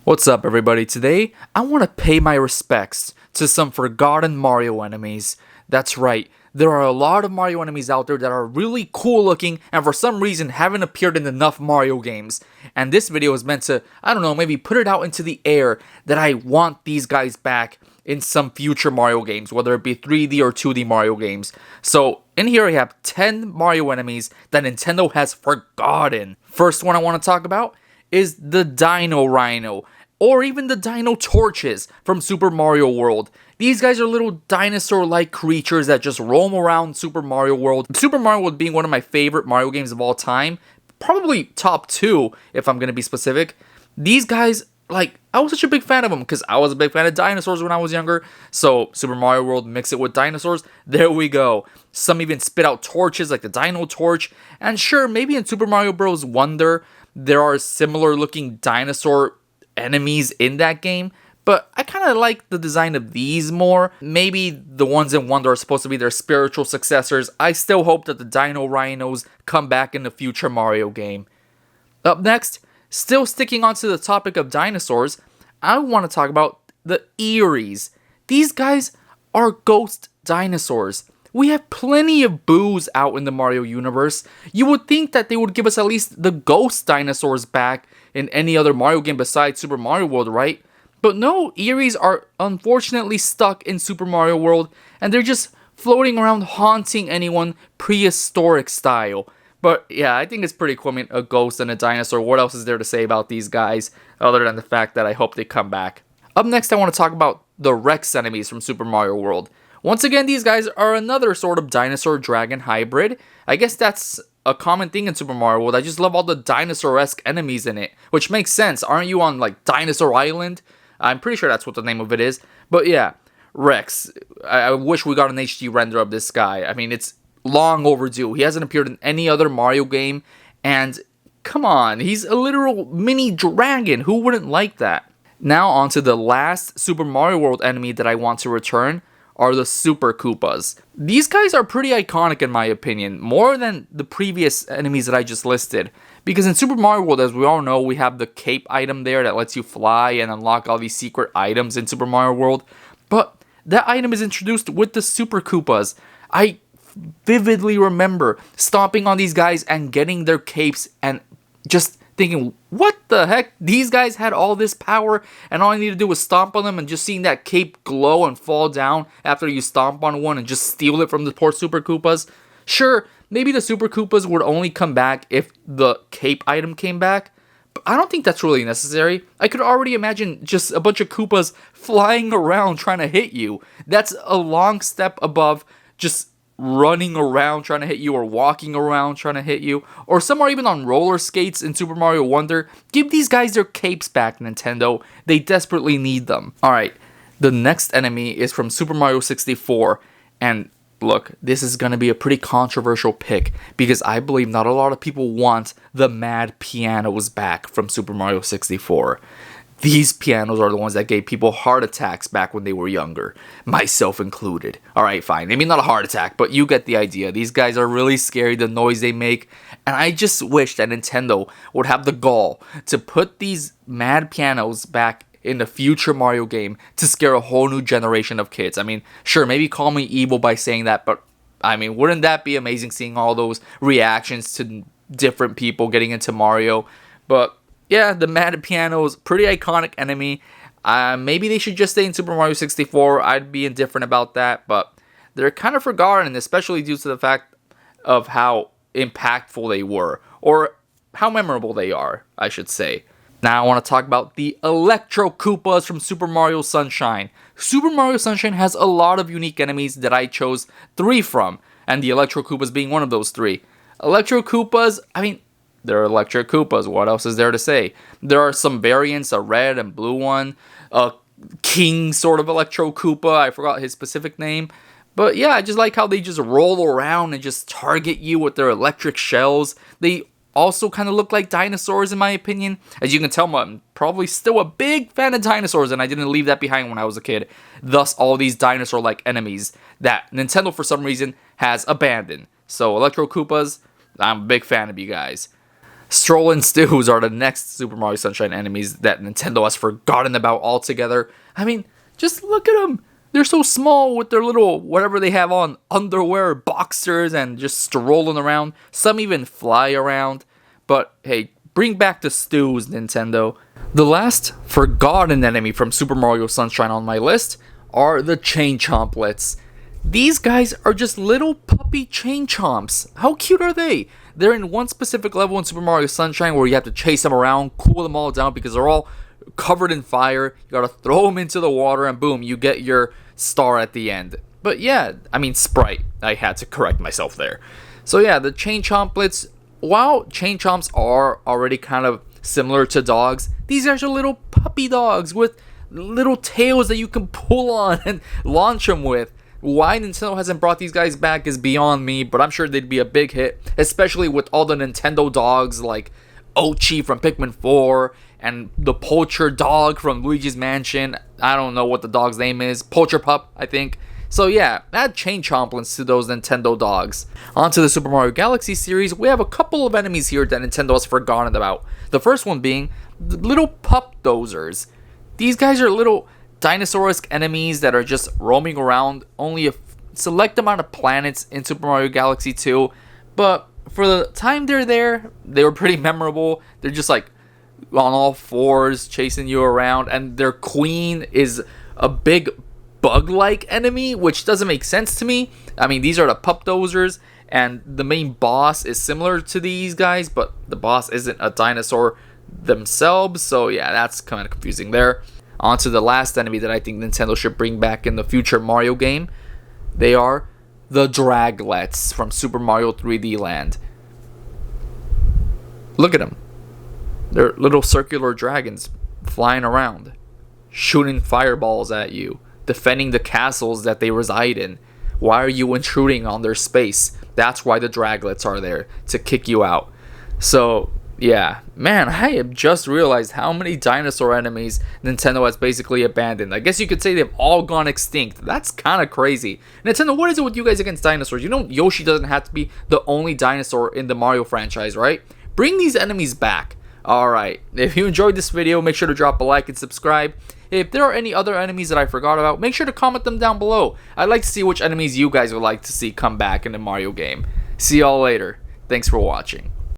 What's up, everybody? Today, I want to pay my respects to some forgotten Mario enemies. That's right, there are a lot of Mario enemies out there that are really cool looking and for some reason haven't appeared in enough Mario games. And this video is meant to, I don't know, maybe put it out into the air that I want these guys back in some future Mario games, whether it be 3D or 2D Mario games. So, in here I have 10 Mario enemies that Nintendo has forgotten. First one I want to talk about is the Dino Rhino, or even the Dino Torches from Super Mario World. These guys are little dinosaur-like creatures that just roam around Super Mario World. Super Mario World being one of my favorite Mario games of all time, probably top 2 if I'm going to be specific. These guys, I was such a big fan of them because I was a big fan of dinosaurs when I was younger. So Super Mario World, mix it with dinosaurs, there we go. Some even spit out torches like the Dino Torch. And sure, maybe in Super Mario Bros. Wonder, there are similar looking dinosaur enemies in that game, but I kind of like the design of these more. Maybe the ones in Wonder are supposed to be their spiritual successors. I still hope that the Dino Rhinos come back in the future Mario game. Up next, still sticking onto the topic of dinosaurs, I want to talk about the Eries. These guys are ghost dinosaurs. We have plenty of boos out in the Mario universe. You would think that they would give us at least the ghost dinosaurs back in any other Mario game besides Super Mario World, right? But no, Eries are unfortunately stuck in Super Mario World, and they're just floating around haunting anyone prehistoric style. But yeah, I think it's pretty cool. I mean, a ghost and a dinosaur, what else is there to say about these guys other than the fact that I hope they come back? Up next, I want to talk about the Rex enemies from Super Mario World. Once again, these guys are another sort of dinosaur-dragon hybrid. I guess that's a common thing in Super Mario World. I just love all the dinosaur-esque enemies in it, which makes sense. Aren't you on, Dinosaur Island? I'm pretty sure that's what the name of it is. But yeah, Rex. I wish we got an HD render of this guy. I mean, it's long overdue. He hasn't appeared in any other Mario game, and come on, he's a literal mini dragon. Who wouldn't like that? Now on to the last Super Mario World enemy that I want to return, are the Super Koopas. These guys are pretty iconic in my opinion, more than the previous enemies that I just listed. Because in Super Mario World, as we all know, we have the cape item there that lets you fly and unlock all these secret items in Super Mario World. But that item is introduced with the Super Koopas. I vividly remember stomping on these guys and getting their capes and just thinking, what the heck? These guys had all this power and all I need to do was stomp on them, and just seeing that cape glow and fall down after you stomp on one and just steal it from the poor Super Koopas. Sure, maybe the Super Koopas would only come back if the cape item came back, but I don't think that's really necessary. I could already imagine just a bunch of Koopas flying around trying to hit you. That's a long step above just running around trying to hit you or walking around trying to hit you. Or some are even on roller skates in Super Mario Wonder. Give these guys their capes back, Nintendo. They desperately need them. Alright, the next enemy is from Super Mario 64. And look, this is going to be a pretty controversial pick because I believe not a lot of people want the mad pianos back from Super Mario 64. These pianos are the ones that gave people heart attacks back when they were younger, myself included. Alright, fine, maybe not a heart attack, but you get the idea. These guys are really scary, the noise they make, and I just wish that Nintendo would have the gall to put these mad pianos back in the future Mario game to scare a whole new generation of kids. I mean, sure, maybe call me evil by saying that, but I mean, wouldn't that be amazing seeing all those reactions to different people getting into Mario? But yeah, the Mad Piano's pretty iconic enemy. Maybe they should just stay in Super Mario 64. I'd be indifferent about that, but they're kind of forgotten, especially due to the fact of how impactful they were, or how memorable they are, I should say. Now I want to talk about the Electr Koopas from Super Mario Sunshine. Super Mario Sunshine has a lot of unique enemies that I chose 3 from, and the Electr Koopas being one of those 3. Electr Koopas, I mean, they're Electr Koopas. What else is there to say? There are some variants, a red and blue one, a king sort of Electro Koopa. I forgot his specific name. But yeah, I just like how they just roll around and just target you with their electric shells. They also kind of look like dinosaurs in my opinion. As you can tell, I'm probably still a big fan of dinosaurs, and I didn't leave that behind when I was a kid. Thus, all these dinosaur-like enemies that Nintendo for some reason has abandoned. So, Electro Koopas, I'm a big fan of you guys. Stroll and Stews are the next Super Mario Sunshine enemies that Nintendo has forgotten about altogether. I mean, just look at them. They're so small with their little, whatever they have on, underwear, boxers, and just strolling around. Some even fly around. But hey, bring back the Stews, Nintendo. The last forgotten enemy from Super Mario Sunshine on my list are the Chain Chomplets. These guys are just little puppy chain chomps. How cute are they? They're in one specific level in Super Mario Sunshine where you have to chase them around, cool them all down because they're all covered in fire. You gotta throw them into the water and boom, you get your star at the end. But yeah, I mean Sprite. I had to correct myself there. So yeah, the Chain Chomplets, while Chain Chomps are already kind of similar to dogs, these guys are little puppy dogs with little tails that you can pull on and launch them with. Why Nintendo hasn't brought these guys back is beyond me, but I'm sure they'd be a big hit, especially with all the Nintendo dogs like Ochi from Pikmin 4 and the Poacher dog from Luigi's Mansion. I don't know what the dog's name is. Poacher Pup, I think. So yeah, add Chain Chomplets to those Nintendo dogs. Onto the Super Mario Galaxy series, we have a couple of enemies here that Nintendo has forgotten about. The first one being the little Pup Dozers. These guys are little dinosaur-esque enemies that are just roaming around only a select amount of planets in Super Mario Galaxy 2, but for the time they're there, they were pretty memorable. They're just like on all fours chasing you around, and their queen is a big bug-like enemy, which doesn't make sense to me. I mean, these are the Pup Dozers, and the main boss is similar to these guys, but the boss isn't a dinosaur themselves, so yeah, that's kind of confusing there. On to the last enemy that I think Nintendo should bring back in the future Mario game. They are the Draglets from Super Mario 3D Land. Look at them. They're little circular dragons flying around, shooting fireballs at you, defending the castles that they reside in. Why are you intruding on their space? That's why the Draglets are there, to kick you out. So yeah, man, I have just realized how many dinosaur enemies Nintendo has basically abandoned. I guess you could say they've all gone extinct. That's kind of crazy. Nintendo, what is it with you guys against dinosaurs? You know Yoshi doesn't have to be the only dinosaur in the Mario franchise, right? Bring these enemies back. Alright, if you enjoyed this video, make sure to drop a like and subscribe. If there are any other enemies that I forgot about, make sure to comment them down below. I'd like to see which enemies you guys would like to see come back in the Mario game. See y'all later. Thanks for watching.